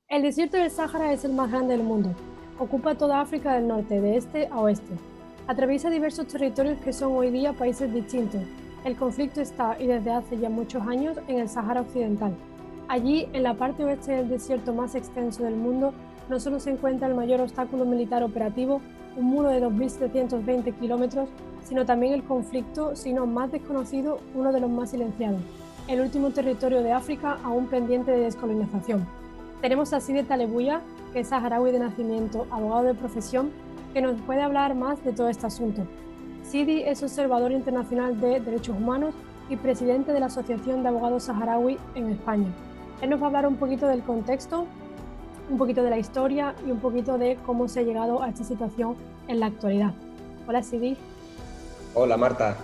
El desierto del Sáhara es el más grande del mundo. Ocupa toda África del norte, de este a oeste. Atraviesa diversos territorios que son hoy día países distintos. El conflicto está, y desde hace ya muchos años, en el Sáhara Occidental. Allí, en la parte oeste del desierto más extenso del mundo, no solo se encuentra el mayor obstáculo militar operativo, un muro de 2.720 kilómetros, sino también el conflicto, si no más desconocido, uno de los más silenciados, el último territorio de África aún pendiente de descolonización. Tenemos a Sidi Talebuya, que es saharaui de nacimiento, abogado de profesión, que nos puede hablar más de todo este asunto. Sidi es observador internacional de derechos humanos y presidente de la Asociación de Abogados Saharaui en España. Él nos va a hablar un poquito del contexto, un poquito de la historia y un poquito de cómo se ha llegado a esta situación en la actualidad. Hola Sidi. Hola Marta,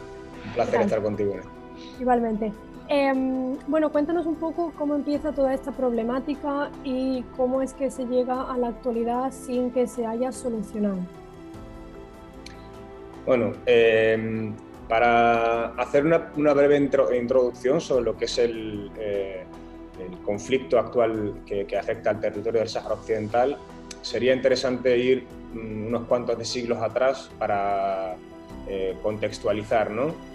un ¿Qué placer tal? estar contigo. Igualmente. Bueno, cuéntanos un poco cómo empieza toda esta problemática y cómo es que se llega a la actualidad sin que se haya solucionado. Bueno, para hacer una breve introducción sobre lo que es el conflicto actual que afecta al territorio del Sáhara Occidental, sería interesante ir unos cuantos de siglos atrás para contextualizar, ¿no?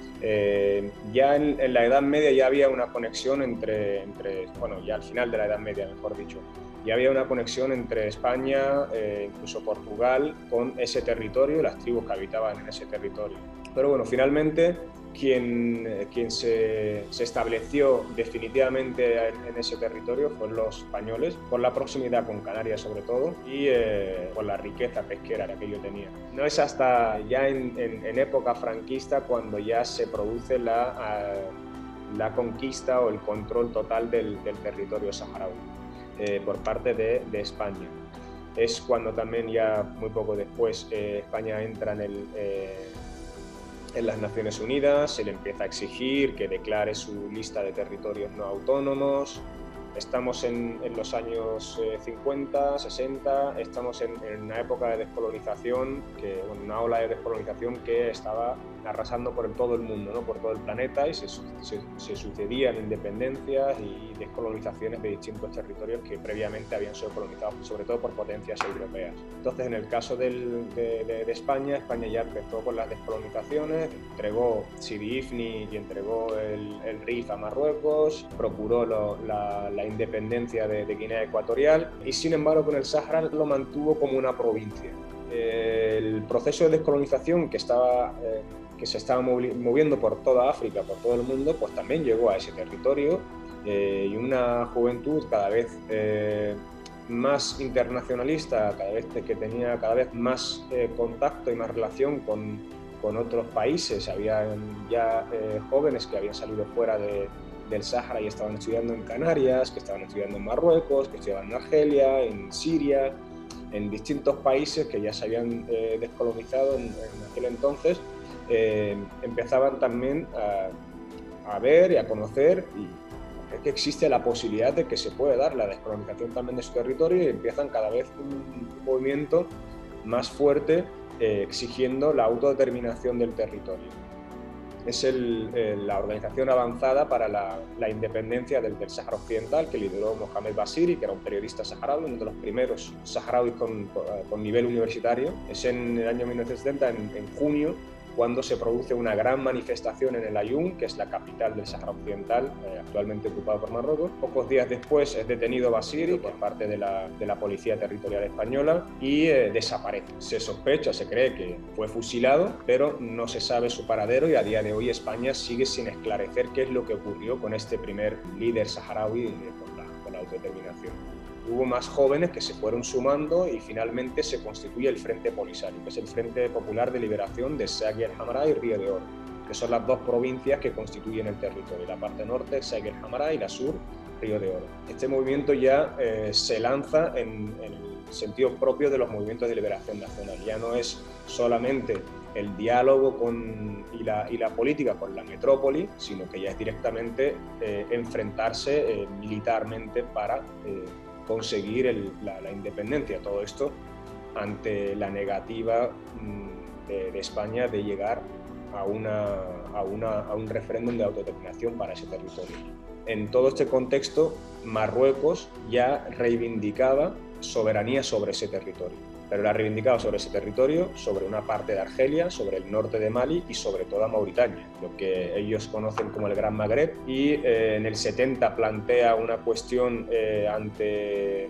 Ya en la Edad Media ya había una conexión bueno, ya al final de la Edad Media, mejor dicho, ya había una conexión entre España, incluso Portugal, con ese territorio, las tribus que habitaban en ese territorio. Pero bueno, finalmente quien se estableció definitivamente en ese territorio fueron los españoles, por la proximidad con Canarias sobre todo y por la riqueza pesquera que aquello tenía. No es hasta ya en época franquista cuando ya se produce la conquista o el control total del territorio saharaui por parte de España. Es cuando también ya muy poco después España entra en las Naciones Unidas, se le empieza a exigir que declare su lista de territorios no autónomos. Estamos en los años 50, 60, estamos en una época de descolonización, una ola de descolonización que estaba arrasando por todo el mundo, ¿no? Por todo el planeta, y se sucedían independencias y descolonizaciones de distintos territorios que previamente habían sido colonizados, sobre todo por potencias europeas. Entonces, en el caso de España, España ya empezó con las descolonizaciones, entregó Sidi Ifni y entregó el Rif a Marruecos, procuró la independencia de Guinea Ecuatorial y, sin embargo, con el Sáhara lo mantuvo como una provincia. El proceso de descolonización que se estaba moviendo por toda África, por todo el mundo, pues también llegó a ese territorio y una juventud cada vez más internacionalista, que tenía cada vez más contacto y más relación con otros países. Había ya jóvenes que habían salido fuera del Sáhara y estaban estudiando en Canarias, que estaban estudiando en Marruecos, que estudiaban en Argelia, en Siria, en distintos países que ya se habían descolonizado en aquel entonces. Empezaban también a ver y a conocer que existe la posibilidad de que se puede dar la descolonización también de su territorio, y empiezan cada vez un movimiento más fuerte exigiendo la autodeterminación del territorio. Es la organización avanzada para la independencia del Sáhara Occidental, que lideró Mohamed Basiri, que era un periodista saharaui, uno de los primeros saharauis con nivel universitario. Es en el año 1970, en junio, cuando se produce una gran manifestación en el Aaiún, que es la capital del Sáhara Occidental, actualmente ocupado por Marruecos. Pocos días después es detenido Basiri por parte de la Policía Territorial Española y desaparece. Se sospecha, se cree que fue fusilado, pero no se sabe su paradero, y a día de hoy España sigue sin esclarecer qué es lo que ocurrió con este primer líder saharaui por la autodeterminación. Hubo más jóvenes que se fueron sumando y finalmente se constituye el Frente Polisario, que es el Frente Popular de Liberación de Sagi el Hamra y Río de Oro, que son las dos provincias que constituyen el territorio. La parte norte, Sagi el Hamra, y la sur, Río de Oro. Este movimiento ya se lanza en el sentido propio de los movimientos de liberación nacional. Ya no es solamente el diálogo y la política con la metrópoli, sino que ya es directamente enfrentarse militarmente para conseguir la independencia. Todo esto ante la negativa de España de llegar a un referéndum de autodeterminación para ese territorio. En todo este contexto, Marruecos ya reivindicaba soberanía sobre ese territorio, pero la reivindicaba sobre ese territorio, sobre una parte de Argelia, sobre el norte de Mali y sobre toda Mauritania, lo que ellos conocen como el Gran Magreb, y en el 70 plantea una cuestión ante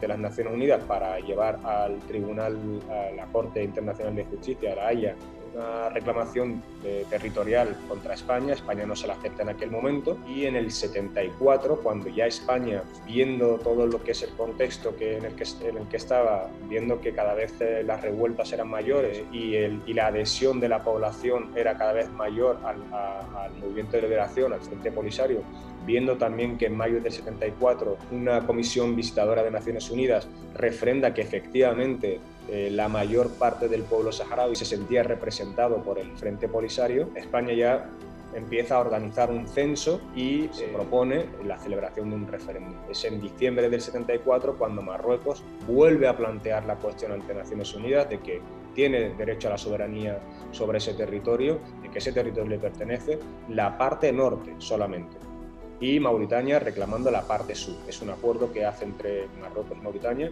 las Naciones Unidas para llevar al tribunal, a la Corte Internacional de Justicia, a La Haya, una reclamación territorial contra España. España no se la acepta en aquel momento, y en el 74, cuando ya España, viendo todo lo que es el contexto en el que estaba, viendo que cada vez las revueltas eran mayores y la adhesión de la población era cada vez mayor al movimiento de liberación, al Frente Polisario, viendo también que en mayo del 74 una comisión visitadora de Naciones Unidas refrenda que efectivamente la mayor parte del pueblo saharaui se sentía representado por el Frente Polisario, España ya empieza a organizar un censo y se propone la celebración de un referéndum. Es en diciembre del 74 cuando Marruecos vuelve a plantear la cuestión ante Naciones Unidas de que tiene derecho a la soberanía sobre ese territorio, de que ese territorio le pertenece, la parte norte solamente, y Mauritania reclamando la parte sur. Es un acuerdo que hace entre Marruecos y Mauritania.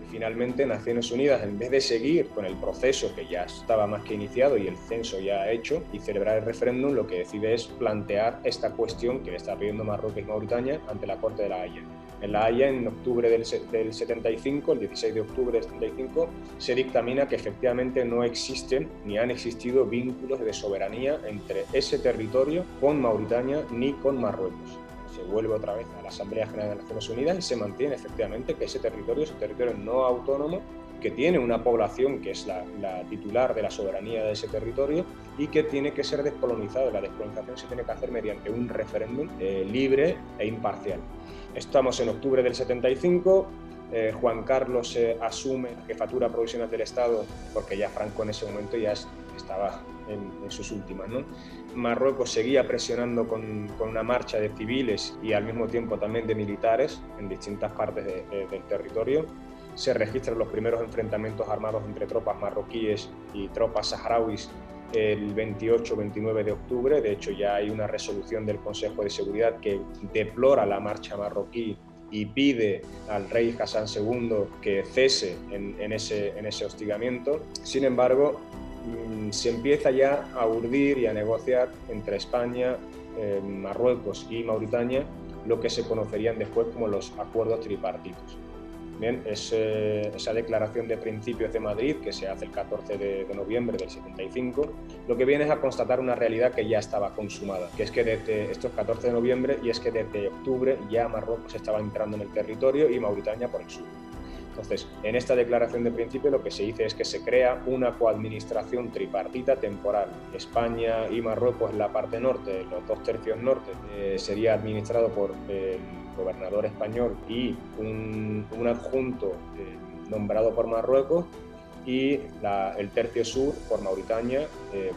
Finalmente, Naciones Unidas, en vez de seguir con el proceso que ya estaba más que iniciado y el censo ya hecho y celebrar el referéndum, lo que decide es plantear esta cuestión que le está pidiendo Marruecos y Mauritania ante la Corte de La Haya. En La Haya, en octubre del 75, el 16 de octubre del 75, se dictamina que efectivamente no existen ni han existido vínculos de soberanía entre ese territorio con Mauritania ni con Marruecos. Se vuelve otra vez a la Asamblea General de Naciones Unidas y se mantiene efectivamente que ese territorio es un territorio no autónomo, que tiene una población que es la titular de la soberanía de ese territorio y que tiene que ser descolonizado. La descolonización se tiene que hacer mediante un referéndum libre e imparcial. Estamos en octubre del 75, Juan Carlos asume la jefatura provisional del Estado porque ya Franco en ese momento ya estaba en sus últimas, ¿no? Marruecos seguía presionando con una marcha de civiles y al mismo tiempo también de militares en distintas partes del territorio. Se registran los primeros enfrentamientos armados entre tropas marroquíes y tropas saharauis el 28-29 de octubre. De hecho, ya hay una resolución del Consejo de Seguridad que deplora la marcha marroquí y pide al rey Hassan II que cese en ese hostigamiento. Sin embargo, se empieza ya a urdir y a negociar entre España, Marruecos y Mauritania lo que se conocerían después como los acuerdos tripartitos. Bien, esa declaración de principios de Madrid, que se hace el 14 de noviembre del 75, lo que viene es a constatar una realidad que ya estaba consumada, que es que desde estos 14 de noviembre y es que desde octubre ya Marruecos estaba entrando en el territorio y Mauritania por el sur. Entonces, en esta declaración de principio lo que se dice es que se crea una coadministración tripartita temporal. España y Marruecos en la parte norte, los 2/3 norte, sería administrado por el gobernador español y un adjunto nombrado por Marruecos, y el tercio sur por Mauritania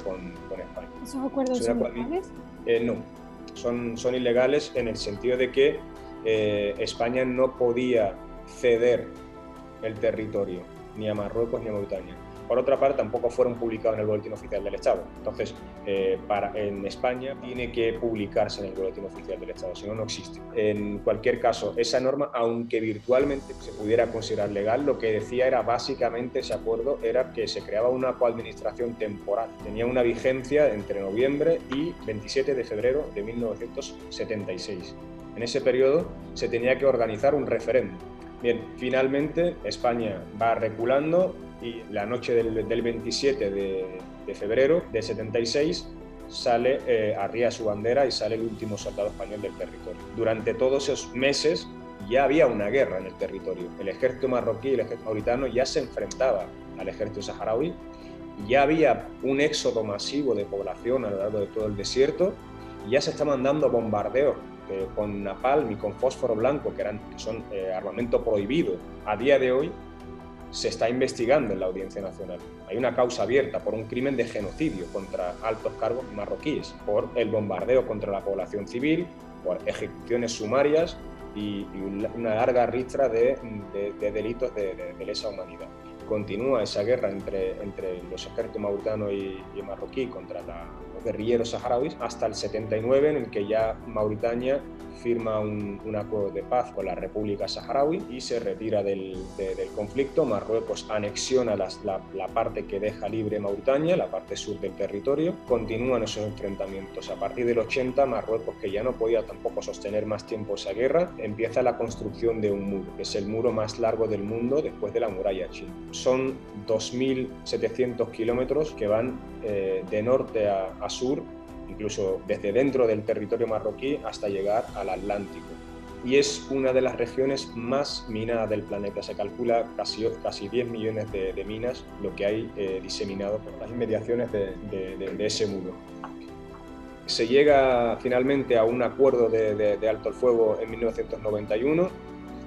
con España. ¿Esos acuerdos son ilegales? No, son ilegales en el sentido de que España no podía ceder el territorio ni a Marruecos ni a Mauritania. Por otra parte, tampoco fueron publicados en el Boletín Oficial del Estado. Entonces, en España tiene que publicarse en el Boletín Oficial del Estado, si no, no existe. En cualquier caso, esa norma, aunque virtualmente se pudiera considerar legal, lo que decía era básicamente ese acuerdo, era que se creaba una coadministración temporal. Tenía una vigencia entre noviembre y 27 de febrero de 1976. En ese periodo se tenía que organizar un referéndum. Bien, finalmente España va reculando y la noche del 27 de febrero de 76 arría su bandera y sale el último soldado español del territorio. Durante todos esos meses ya había una guerra en el territorio. El ejército marroquí y el ejército mauritano ya se enfrentaban al ejército saharaui, ya había un éxodo masivo de población a lo largo de todo el desierto, y ya se estaban dando bombardeos con napalm y con fósforo blanco, que son armamento prohibido. A día de hoy se está investigando en la Audiencia Nacional. Hay una causa abierta por un crimen de genocidio contra altos cargos marroquíes, por el bombardeo contra la población civil, por ejecuciones sumarias y una larga ristra de delitos de lesa humanidad. Continúa esa guerra entre los ejércitos mauritano y marroquí contra los guerrilleros saharauis hasta el 79, en el que ya Mauritania firma un acuerdo de paz con la República Saharaui y se retira del conflicto. Marruecos anexiona la parte que deja libre Mauritania, la parte sur del territorio. Continúan esos enfrentamientos. A partir del 80, Marruecos, que ya no podía tampoco sostener más tiempo esa guerra, empieza la construcción de un muro, que es el muro más largo del mundo después de la muralla china. Son 2.700 kilómetros que van de norte a sur, incluso desde dentro del territorio marroquí hasta llegar al Atlántico. Y es una de las regiones más minadas del planeta. Se calcula casi 10 millones de minas lo que hay diseminado por las inmediaciones de ese muro. Se llega finalmente a un acuerdo de alto el fuego en 1991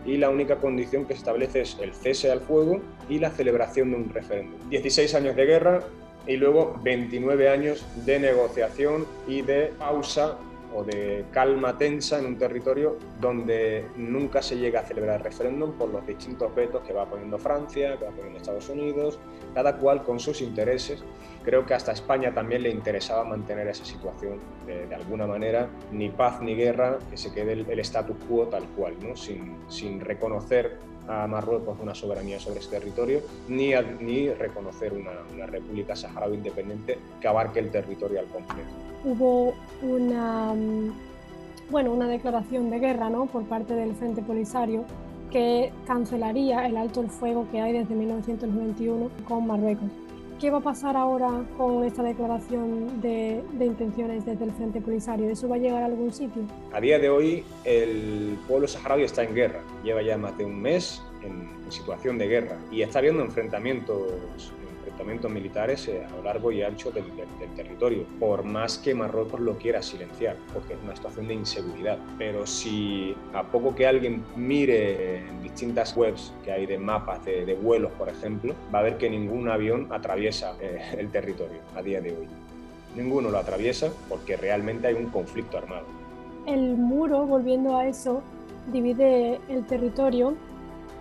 y la única condición que se establece es el cese al fuego y la celebración de un referéndum. 16 años de guerra y luego 29 años de negociación y de pausa o de calma tensa en un territorio donde nunca se llega a celebrar el referéndum por los distintos vetos que va poniendo Francia, que va poniendo Estados Unidos, cada cual con sus intereses. Creo que hasta a España también le interesaba mantener esa situación de alguna manera, ni paz ni guerra, que se quede el status quo tal cual, ¿no? sin reconocer a Marruecos una soberanía sobre ese territorio, ni reconocer una república saharaui independiente que abarque el territorio al completo. Hubo una declaración de guerra, ¿no?, por parte del Frente Polisario que cancelaría el alto el fuego que hay desde 1991 con Marruecos. ¿Qué va a pasar ahora con esta declaración de intenciones desde el Frente Polisario? ¿Eso va a llegar a algún sitio? A día de hoy el pueblo saharaui está en guerra, lleva ya más de un mes en situación de guerra y está habiendo enfrentamientos militares a lo largo y ancho del territorio, por más que Marruecos lo quiera silenciar, porque es una situación de inseguridad. Pero si a poco que alguien mire en distintas webs que hay de mapas de vuelos, por ejemplo, va a ver que ningún avión atraviesa el territorio a día de hoy. Ninguno lo atraviesa porque realmente hay un conflicto armado. El muro, volviendo a eso, divide el territorio.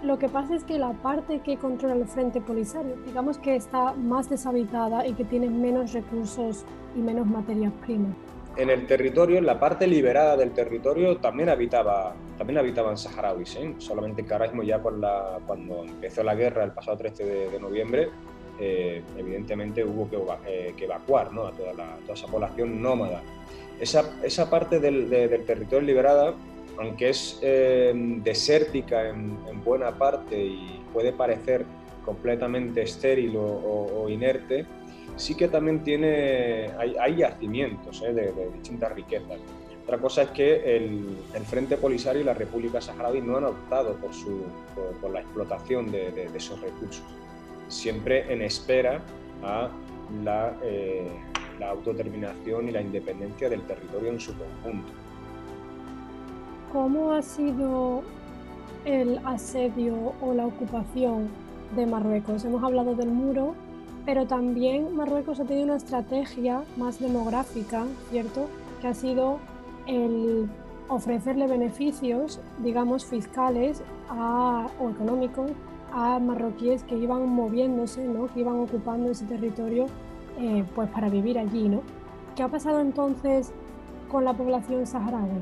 Lo que pasa es que la parte que controla el Frente Polisario, digamos que está más deshabitada y que tiene menos recursos y menos materias primas. En el territorio, en la parte liberada del territorio, también habitaban saharauis, ¿eh? Solamente que ahora mismo ya cuando empezó la guerra el pasado 13 de noviembre, evidentemente hubo que evacuar, ¿no?, a toda esa población nómada. Esa parte del territorio liberada, aunque es desértica en buena parte y puede parecer completamente estéril o inerte, sí que también hay yacimientos de distintas riquezas. Otra cosa es que el Frente Polisario y la República Saharaui no han optado por la explotación de esos recursos, siempre en espera a la autodeterminación y la independencia del territorio en su conjunto. ¿Cómo ha sido el asedio o la ocupación de Marruecos? Hemos hablado del muro, pero también Marruecos ha tenido una estrategia más demográfica, ¿cierto?, que ha sido el ofrecerle beneficios, digamos, fiscales o económicos a marroquíes que iban moviéndose, ¿no?, que iban ocupando ese territorio pues para vivir allí, ¿no? ¿Qué ha pasado entonces con la población saharaui?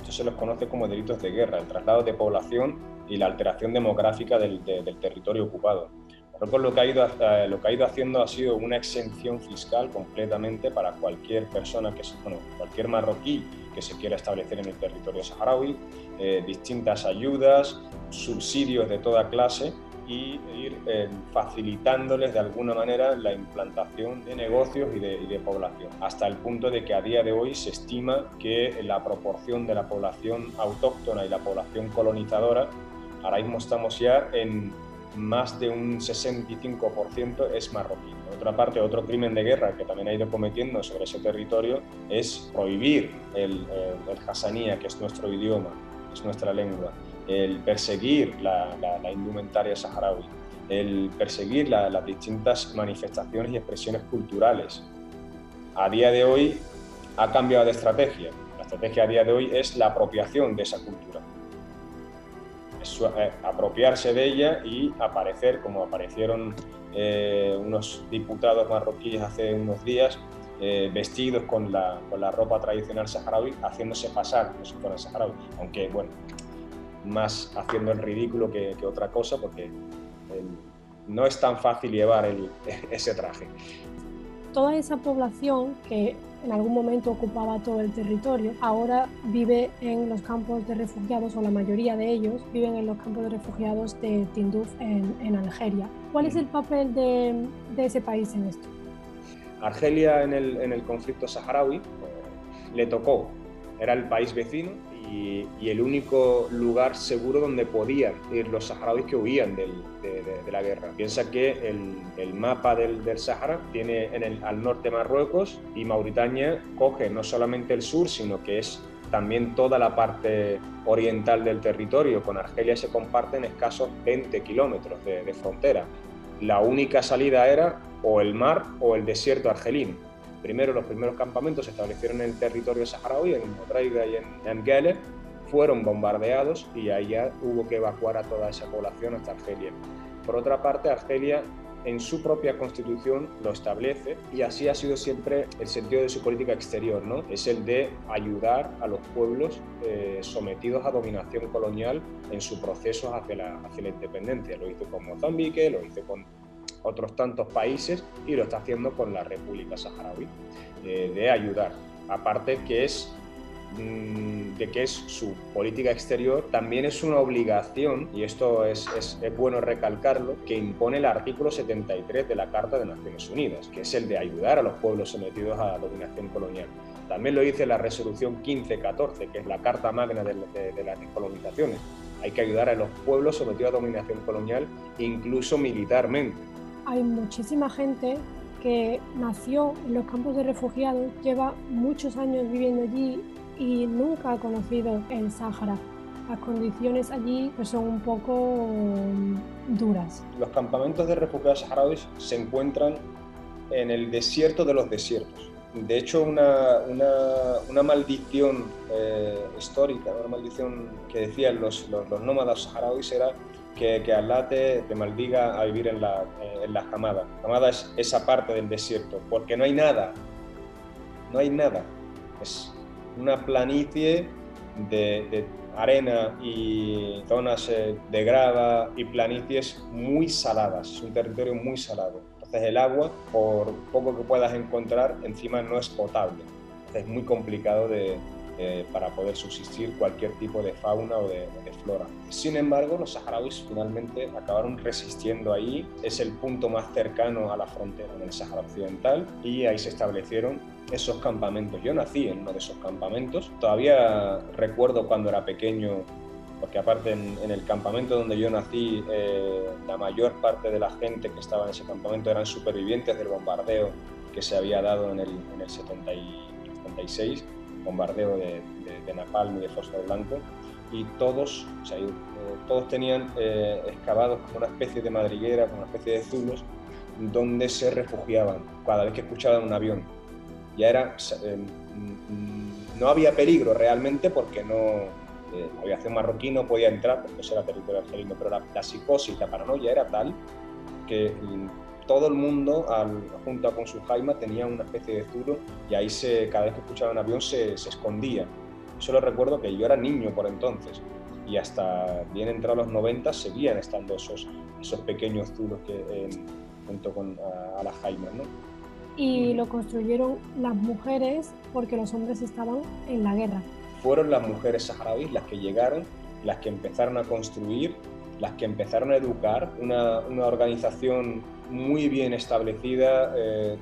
Eso se los conoce como delitos de guerra, el traslado de población y la alteración demográfica del territorio ocupado. Marruecos lo que ha ido haciendo ha sido una exención fiscal completamente para cualquier persona, cualquier marroquí que se quiera establecer en el territorio saharaui, distintas ayudas, subsidios de toda clase y ir facilitándoles de alguna manera la implantación de negocios y de población, hasta el punto de que a día de hoy se estima que la proporción de la población autóctona y la población colonizadora, ahora mismo estamos ya en más de un 65% es marroquí. Por otra parte, otro crimen de guerra que también ha ido cometiendo sobre ese territorio es prohibir el hasanía, que es nuestro idioma, es nuestra lengua, el perseguir la indumentaria saharaui, el perseguir las distintas manifestaciones y expresiones culturales. A día de hoy ha cambiado de estrategia. La estrategia a día de hoy es la apropiación de esa cultura. Es apropiarse de ella y aparecer, como aparecieron unos diputados marroquíes hace unos días, vestidos con la ropa tradicional saharaui, haciéndose pasar como si fueran saharaui, aunque bueno, más haciendo el ridículo que otra cosa, porque no es tan fácil llevar ese traje. Toda esa población que en algún momento ocupaba todo el territorio, ahora vive en los campos de refugiados, o la mayoría de ellos viven en los campos de refugiados de Tinduf en Argelia. ¿Cuál es el papel de ese país en esto? Argelia en el conflicto saharaui le tocó, era el país vecino y el único lugar seguro donde podían ir los saharauis que huían de la guerra. Piensa que el mapa del Sáhara tiene al norte Marruecos, y Mauritania coge no solamente el sur, sino que es también toda la parte oriental del territorio. Con Argelia se comparten escasos 20 kilómetros de frontera. La única salida era o el mar o el desierto argelino. Los primeros campamentos se establecieron en el territorio saharaui, en Modraiga y en Guelle, fueron bombardeados y ahí ya hubo que evacuar a toda esa población hasta Argelia. Por otra parte, Argelia en su propia constitución lo establece, y así ha sido siempre el sentido de su política exterior, ¿no? Es el de ayudar a los pueblos sometidos a dominación colonial en su proceso hacia la independencia. Lo hizo con Mozambique, lo hizo con otros tantos países y lo está haciendo con la República Saharaui, de ayudar. Aparte de que es su política exterior, también es una obligación, y esto es bueno recalcarlo, que impone el artículo 73 de la Carta de Naciones Unidas, que es el de ayudar a los pueblos sometidos a la dominación colonial. También lo dice la resolución 1514, que es la Carta Magna de las descolonizaciones. Hay que ayudar a los pueblos sometidos a dominación colonial, incluso militarmente. Hay muchísima gente que nació en los campos de refugiados, lleva muchos años viviendo allí y nunca ha conocido el Sáhara. Las condiciones allí pues, son un poco duras. Los campamentos de refugiados saharauis se encuentran en el desierto de los desiertos. De hecho, una maldición histórica, una maldición que decían los nómadas saharauis era que Allah te maldiga a vivir en la Hamada. Hamada es esa parte del desierto, porque no hay nada. Es una planicie de arena y zonas de grava y planicies muy saladas. Es un territorio muy salado. Entonces el agua, por poco que puedas encontrar, encima no es potable. Entonces es muy complicado para poder subsistir cualquier tipo de fauna o de flora. Sin embargo, los saharauis finalmente acabaron resistiendo ahí. Es el punto más cercano a la frontera en el Sáhara Occidental, y ahí se establecieron esos campamentos. Yo nací en uno de esos campamentos. Todavía recuerdo cuando era pequeño, porque aparte en el campamento donde yo nací, la mayor parte de la gente que estaba en ese campamento eran supervivientes del bombardeo que se había dado en el 76, bombardeo de napalm y de fósforo blanco, y todos tenían excavados como una especie de madriguera, como una especie de zulos, donde se refugiaban cada vez que escuchaban un avión. Ya no había peligro realmente, porque la aviación marroquí no podía entrar porque eso era territorio argelino, pero la psicosis, la paranoia era tal que todo el mundo, junto con su jaima, tenía una especie de zulo, y ahí cada vez que escuchaba un avión se escondía. Solo recuerdo que yo era niño por entonces, y hasta bien entrados los 90 seguían estando esos pequeños zulos junto con a las jaimas, ¿no? Y lo construyeron las mujeres porque los hombres estaban en la guerra. Fueron las mujeres saharauis las que llegaron, las que empezaron a construir, las que empezaron a educar, una organización muy bien establecida.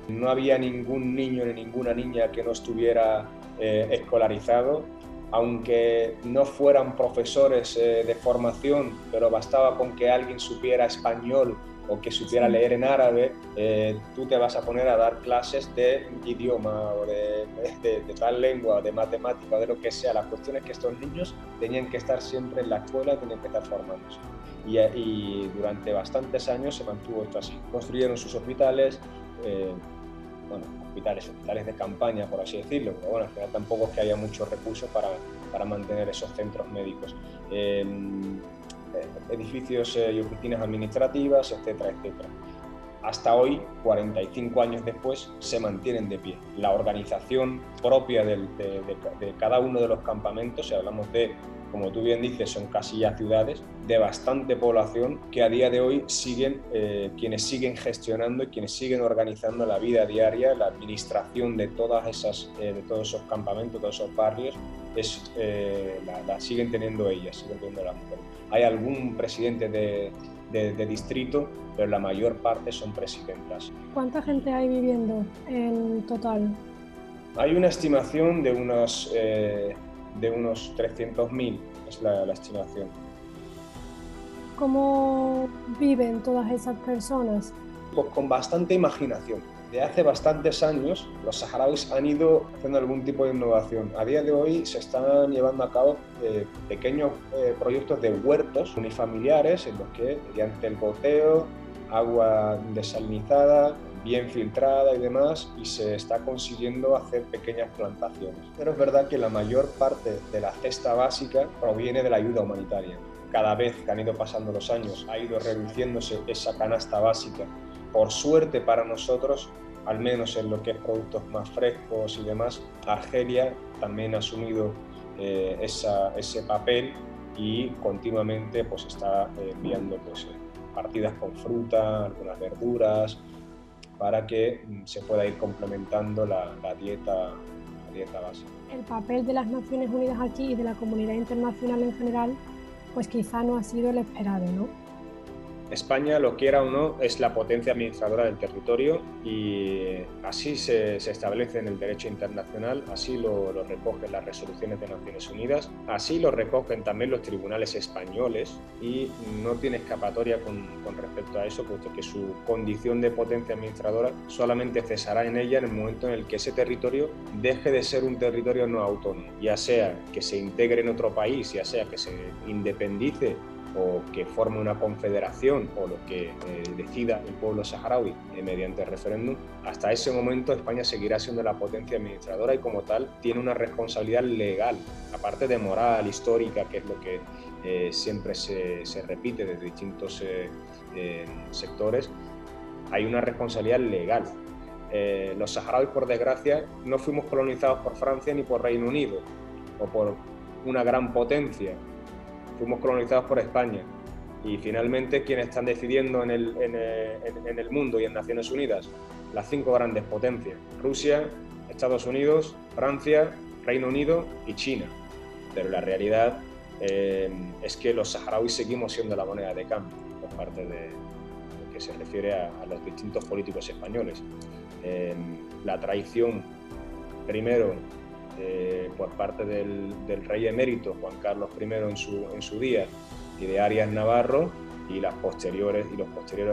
No había ningún niño ni ninguna niña que no estuviera escolarizado, aunque no fueran profesores de formación, pero bastaba con que alguien supiera español o que supiera leer en árabe, tú te vas a poner a dar clases de idioma o de tal lengua, de matemática o de lo que sea. La cuestión es que estos niños tenían que estar siempre en la escuela, tenían que estar formándose. Y durante bastantes años se mantuvo esto así. Construyeron sus hospitales, hospitales de campaña, por así decirlo, pero bueno, al final tampoco es que haya muchos recursos para mantener esos centros médicos. Edificios y oficinas administrativas, etcétera, etcétera. hasta hoy, 45 años después, se mantienen de pie. La organización propia de cada uno de los campamentos, si hablamos de, como tú bien dices, son casi ya ciudades, de bastante población que a día de hoy siguen, quienes siguen gestionando y quienes siguen organizando la vida diaria, la administración de todos esos campamentos, todos esos barrios, la siguen teniendo ellas, siguen teniendo las mujeres. Hay algún presidente de distrito, pero la mayor parte son presidentas. ¿Cuánta gente hay viviendo en total? Hay una estimación de unos 300.000, es la estimación. ¿Cómo viven todas esas personas? Pues con bastante imaginación. De hace bastantes años, los saharauis han ido haciendo algún tipo de innovación. A día de hoy se están llevando a cabo pequeños proyectos de huertos unifamiliares en los que, mediante el goteo, agua desalinizada, bien filtrada y demás, y se está consiguiendo hacer pequeñas plantaciones. Pero es verdad que la mayor parte de la cesta básica proviene de la ayuda humanitaria. Cada vez que han ido pasando los años ha ido reduciéndose esa canasta básica. Por suerte para nosotros, al menos en lo que es productos más frescos y demás, Argelia también ha asumido ese papel y continuamente pues, está enviando partidas con fruta, algunas verduras, para que se pueda ir complementando la dieta básica. El papel de las Naciones Unidas aquí y de la comunidad internacional en general, pues quizá no ha sido el esperado, ¿no? España, lo quiera o no, es la potencia administradora del territorio y así se establece en el derecho internacional, así lo recogen las resoluciones de Naciones Unidas, así lo recogen también los tribunales españoles y no tiene escapatoria con respecto a eso, puesto que su condición de potencia administradora solamente cesará en ella en el momento en el que ese territorio deje de ser un territorio no autónomo, ya sea que se integre en otro país, ya sea que se independice o que forme una confederación o lo que decida el pueblo saharaui mediante referéndum. Hasta ese momento España seguirá siendo la potencia administradora y como tal tiene una responsabilidad legal, aparte de moral, histórica, que es lo que siempre se repite desde distintos sectores. Hay una responsabilidad legal. Los saharauis, por desgracia, no fuimos colonizados por Francia ni por Reino Unido o por una gran potencia. Fuimos colonizados por España y finalmente quienes están decidiendo en el mundo y en Naciones Unidas, las 5 grandes potencias: Rusia, Estados Unidos, Francia, Reino Unido y China. Pero la realidad es que los saharauis seguimos siendo la moneda de cambio por parte de lo que se refiere a los distintos políticos españoles. La traición, primero, por parte del rey emérito Juan Carlos I en su día y de Arias Navarro y los posteriores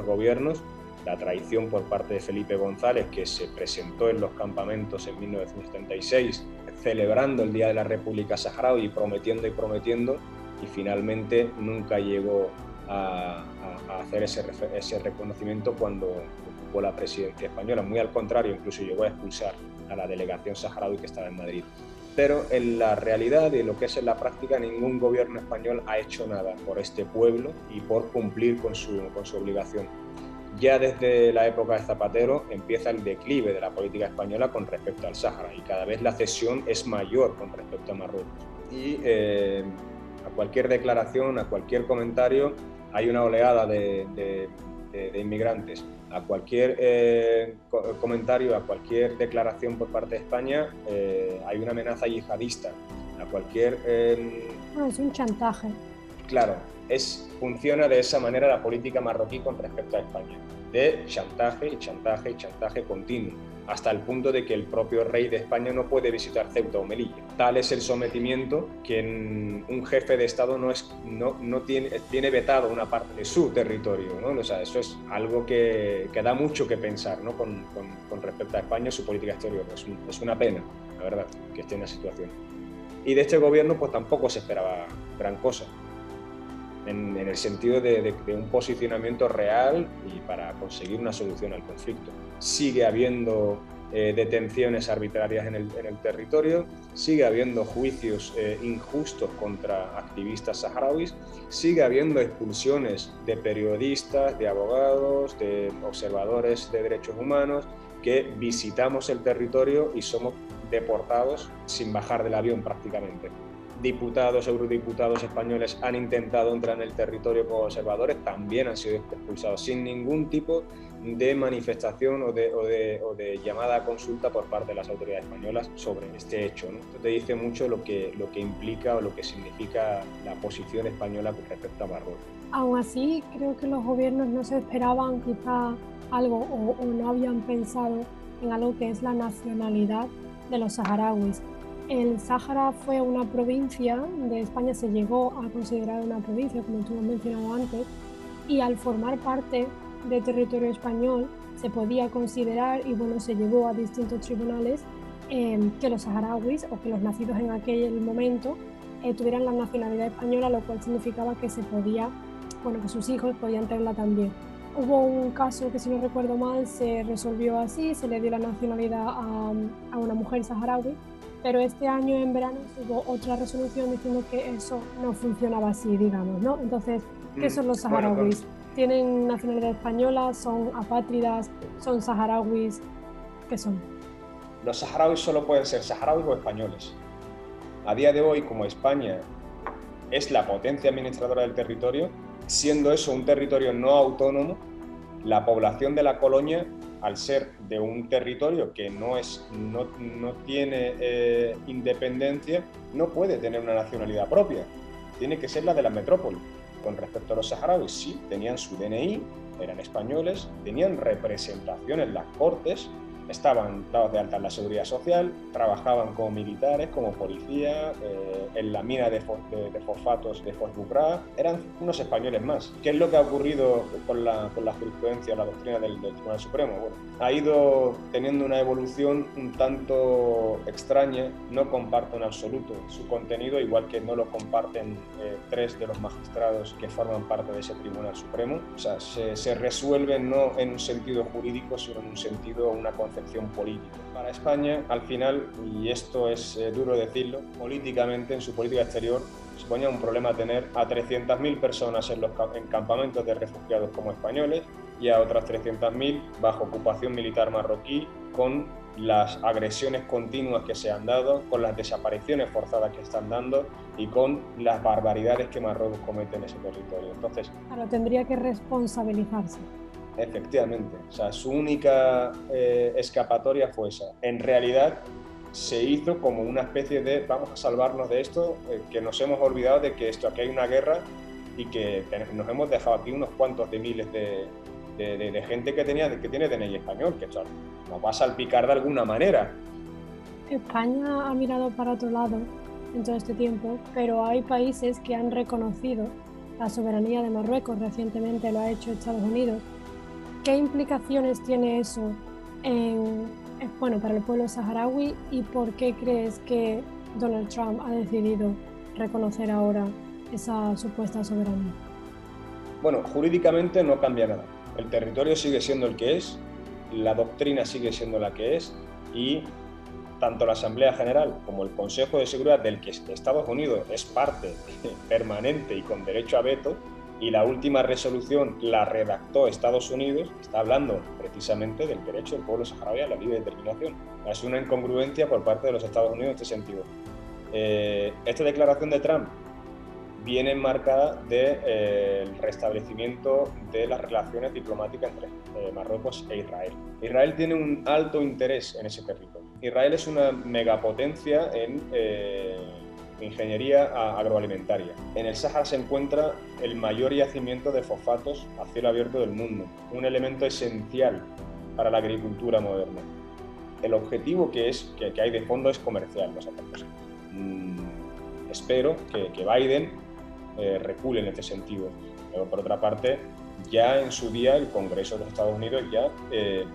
gobiernos, la traición por parte de Felipe González, que se presentó en los campamentos en 1976 celebrando el Día de la República Saharaui, prometiendo y finalmente nunca llegó a hacer ese reconocimiento cuando ocupó la presidencia española. Muy al contrario, incluso llegó a expulsar a la delegación saharaui que estaba en Madrid. Pero en la realidad y lo que es en la práctica, ningún gobierno español ha hecho nada por este pueblo y por cumplir con su obligación. Ya desde la época de Zapatero empieza el declive de la política española con respecto al Sáhara y cada vez la cesión es mayor con respecto a Marruecos. Y a cualquier declaración, a cualquier comentario, hay una oleada de inmigrantes. A cualquier comentario, a cualquier declaración por parte de España, hay una amenaza yihadista. A cualquier... Bueno, es un chantaje. Claro, funciona de esa manera la política marroquí con respecto a España, de chantaje y chantaje y chantaje continuo, hasta el punto de que el propio rey de España no puede visitar Ceuta o Melilla. Tal es el sometimiento que un jefe de Estado tiene vetado una parte de su territorio, ¿no? O sea, eso es algo que da mucho que pensar, ¿no? con respecto a España y su política exterior. Es una pena, la verdad, que esté en la situación. Y de este gobierno pues tampoco se esperaba gran cosa, en el sentido de un posicionamiento real y para conseguir una solución al conflicto. Sigue habiendo detenciones arbitrarias en el territorio, sigue habiendo juicios injustos contra activistas saharauis, sigue habiendo expulsiones de periodistas, de abogados, de observadores de derechos humanos, que visitamos el territorio y somos deportados sin bajar del avión prácticamente. Diputados, eurodiputados españoles han intentado entrar en el territorio como observadores, también han sido expulsados sin ningún tipo de manifestación o de llamada a consulta por parte de las autoridades españolas sobre este hecho, ¿no? Esto te dice mucho lo que implica o lo que significa la posición española con respecto a Marruecos. Aún así, creo que los gobiernos no se esperaban quizá algo o no habían pensado en algo que es la nacionalidad de los saharauis. El Sáhara fue una provincia de España, se llegó a considerar una provincia, como tú has mencionado antes, y al formar parte del territorio español se podía considerar, y bueno, se llevó a distintos tribunales, que los saharauis o que los nacidos en aquel momento tuvieran la nacionalidad española, lo cual significaba que se podía, bueno, que sus hijos podían tenerla también. Hubo un caso que, si no recuerdo mal, se resolvió así, se le dio la nacionalidad a una mujer saharaui, pero este año en verano hubo otra resolución diciendo que eso no funcionaba así, digamos, ¿no? Entonces, ¿qué son los saharauis? Bueno, ¿tienen nacionalidad española? ¿Son apátridas? ¿Son saharauis? ¿Qué son? Los saharauis solo pueden ser saharauis o españoles. A día de hoy, como España es la potencia administradora del territorio, siendo eso un territorio no autónomo, la población de la colonia, al ser de un territorio que no tiene independencia, no puede tener una nacionalidad propia. Tiene que ser la de la metrópoli. Con respecto a los saharauis, sí, tenían su DNI, eran españoles, tenían representación en las cortes, estaban dados de alta en la seguridad social, trabajaban como militares, como policía, en la mina de fosfatos de Fosbucrá, eran unos españoles más. ¿Qué es lo que ha ocurrido con la jurisprudencia, la doctrina del Tribunal Supremo? Bueno, ha ido teniendo una evolución un tanto extraña, no comparto en absoluto su contenido, igual que no lo comparten 3 de los magistrados que forman parte de ese Tribunal Supremo. O sea, se resuelve no en un sentido jurídico, sino en un sentido, una concepción política. Para España, al final, y esto es duro decirlo, políticamente, en su política exterior, suponía un problema tener a 300.000 personas en campamentos de refugiados como españoles y a otras 300.000 bajo ocupación militar marroquí, con las agresiones continuas que se han dado, con las desapariciones forzadas que están dando y con las barbaridades que Marruecos comete en ese territorio. Entonces, claro, tendría que responsabilizarse. Efectivamente, o sea, su única escapatoria fue esa. En realidad se hizo como una especie de vamos a salvarnos de esto, que nos hemos olvidado de que aquí hay una guerra y que nos hemos dejado aquí unos cuantos de miles de gente que tiene DNI español, que nos va a salpicar de alguna manera. España ha mirado para otro lado en todo este tiempo, pero hay países que han reconocido la soberanía de Marruecos. Recientemente lo ha hecho Estados Unidos. ¿Qué implicaciones tiene eso para el pueblo saharaui, y por qué crees que Donald Trump ha decidido reconocer ahora esa supuesta soberanía? Bueno, jurídicamente no cambia nada. El territorio sigue siendo el que es, la doctrina sigue siendo la que es, y tanto la Asamblea General como el Consejo de Seguridad, del que Estados Unidos es parte permanente y con derecho a veto, y la última resolución la redactó Estados Unidos, está hablando precisamente del derecho del pueblo saharaui a la libre determinación. Es una incongruencia por parte de los Estados Unidos en este sentido. Esta declaración de Trump viene enmarcada del restablecimiento de las relaciones diplomáticas entre Marruecos e Israel. Israel tiene un alto interés en ese territorio. Israel es una megapotencia en ingeniería agroalimentaria. En el Sáhara se encuentra el mayor yacimiento de fosfatos a cielo abierto del mundo, un elemento esencial para la agricultura moderna. El objetivo que hay de fondo es comercial, no es otra cosa. Espero que Biden recule en este sentido. Pero por otra parte, ya en su día el Congreso de los Estados Unidos ya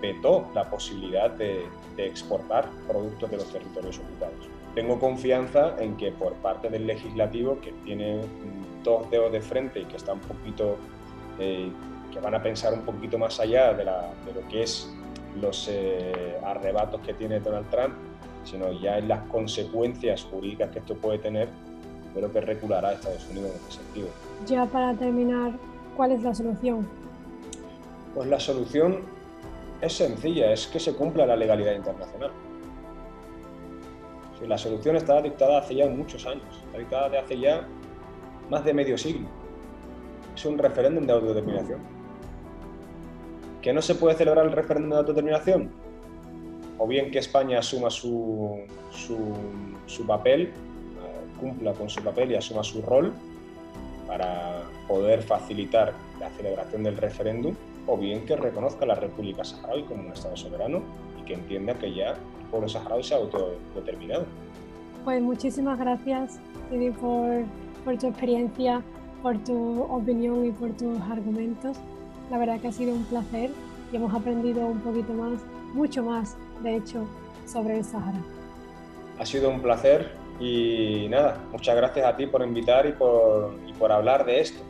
vetó la posibilidad de exportar productos de los territorios ocupados. Tengo confianza en que por parte del legislativo, que tiene 2 dedos de frente y que está un poquito, que van a pensar un poquito más allá de lo que es los arrebatos que tiene Donald Trump, sino ya en las consecuencias jurídicas que esto puede tener, creo que reculará Estados Unidos en este sentido. Ya para terminar, ¿cuál es la solución? Pues la solución es sencilla, es que se cumpla la legalidad internacional. La solución está dictada hace ya muchos años, está dictada de hace ya más de medio siglo. Es un referéndum de autodeterminación. ¿Que no se puede celebrar el referéndum de autodeterminación? O bien que España asuma su papel, cumpla con su papel y asuma su rol para poder facilitar la celebración del referéndum, o bien que reconozca a la República Saharaui como un Estado soberano y que entienda que ya el pueblo saharaui se ha autodeterminado. Pues muchísimas gracias, Sidi, por tu experiencia, por tu opinión y por tus argumentos. La verdad que ha sido un placer y hemos aprendido un poquito más, mucho más, de hecho, sobre el Sahara. Ha sido un placer y nada, muchas gracias a ti por invitar y por hablar de esto.